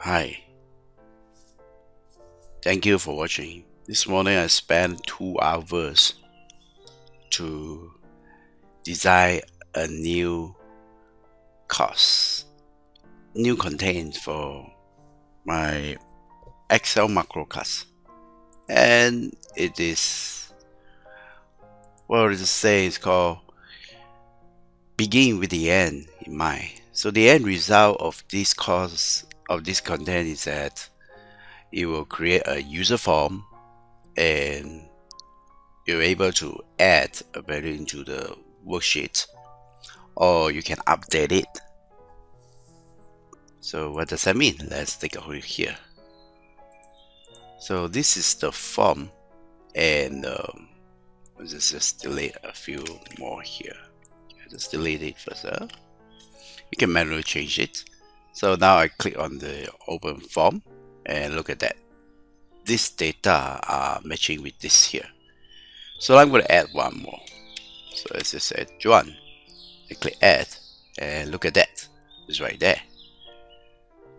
Hi, thank you for watching. This morning I spent 2 hours to design a new content for my Excel macro class. And it is, what does it say? It's called begin with the end in mind. So the end result of this course, of this content, is that it will create a user form and you're able to add a value into the worksheet, or you can update it. So what does that mean? Let's take a look here. So this is the form, and let's just delete a few more here. Just delete it first. You can manually change it. So now I click on the open form and look at that. This data are matching with this here. So I'm going to add one more. So let's just add John. I click add and look at that. It's right there.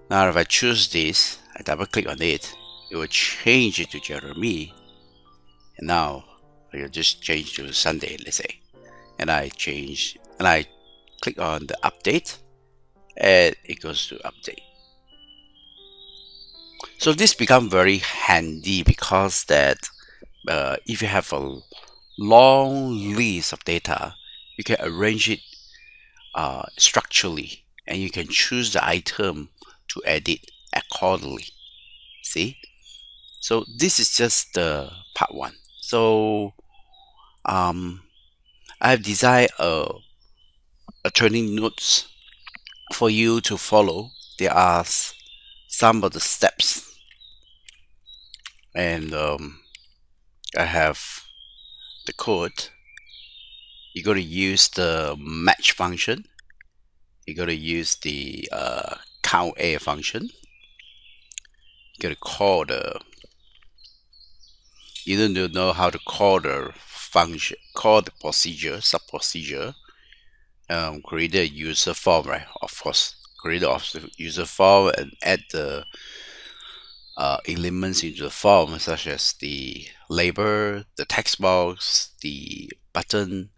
Now if I choose this, I double click on it, it will change it to Jeremy. And now I will just change to Sunday, let's say. And I click on the update and it goes to update. So this becomes very handy because that if you have a long list of data, you can arrange it structurally, and you can choose the item to edit accordingly. See? So this is just the part one. So I have designed a training notes for you to follow. There are some of the steps, and I have the code. You're going to use the match function. You're going to use the count A function. You're going to call you don't know how to call the function, call the procedure, sub procedure. Create a user form, right? Of course, create a user form and add the elements into the form, such as the label, the text box, the button,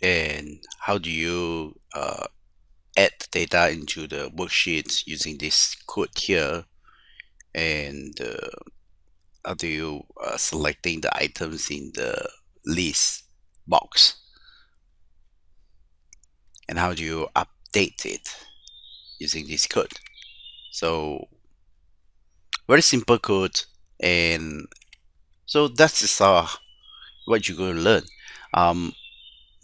and how do you add data into the worksheet using this code here, and how do you selecting the items in the list box, and how do you update it using this code. So very simple code, and so that's just what you're going to learn.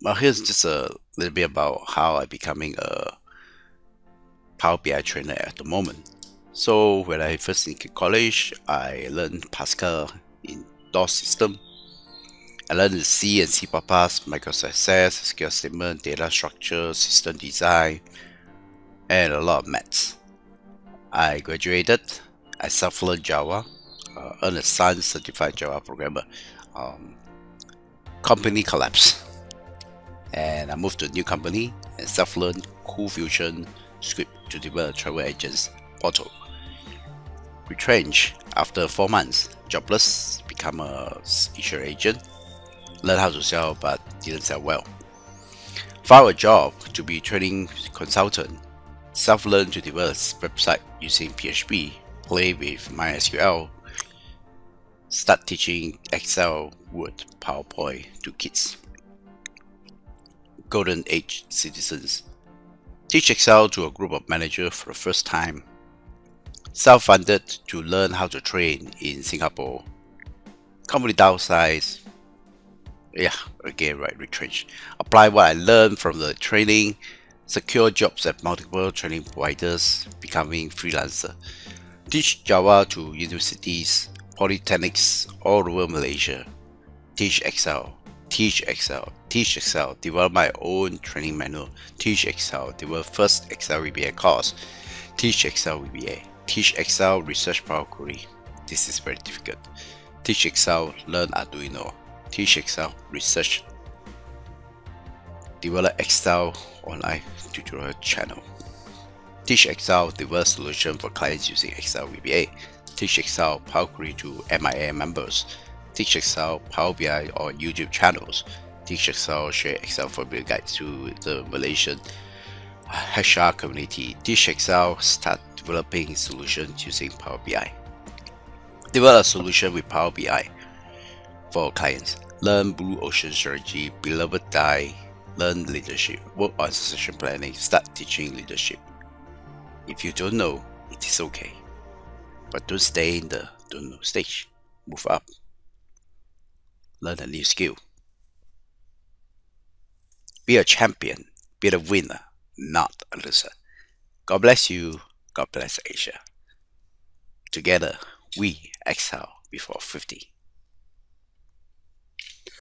Well, here's just a little bit about how I'm becoming a Power BI trainer at the moment. So when I first in college, I learned Pascal in DOS system. I learned the C and C++, Microsoft Access, SQL statement, data structure, system design, and a lot of maths. I graduated. I self-learned Java, earned a Sun certified Java programmer. Company collapsed, and I moved to a new company and self-learned Cool Fusion script to develop a travel agents portal. Retrenched after 4 months, jobless, become a insurance agent. Learned how to sell but didn't sell well. Found a job to be training consultant. Self-learned to develop website using PHP. Play with MySQL. Start teaching Excel, Word, PowerPoint to kids. Golden Age citizens. Teach Excel to a group of managers for the first time. Self-funded to learn how to train in Singapore. Company downsize. Yeah, again, right, retrenched. Apply what I learned from the training. Secure jobs at multiple training providers. Becoming freelancer. Teach Java to universities, polytechnics all over Malaysia. Teach Excel. Teach Excel. Teach Excel. Develop my own training manual. Teach Excel. Develop first Excel VBA course. Teach Excel VBA. Teach Excel research Power Query. This is very difficult. Teach Excel. Learn Arduino. Teach Excel research. Develop Excel online tutorial channel. Teach Excel diverse solution for clients using Excel VBA. Teach Excel Power Query to MIA members. Teach Excel Power BI on YouTube channels. Teach Excel share Excel VBA guides to the Malaysian HR community. Teach Excel start developing solutions using Power BI. Develop a solution with Power BI for clients. Learn Blue Ocean strategy, beloved die, learn leadership, work on succession planning, start teaching leadership. If you don't know, it is okay. But don't stay in the don't know stage. Move up. Learn a new skill. Be a champion. Be a winner, not a loser. God bless you. God bless Asia. Together, we excel before 50.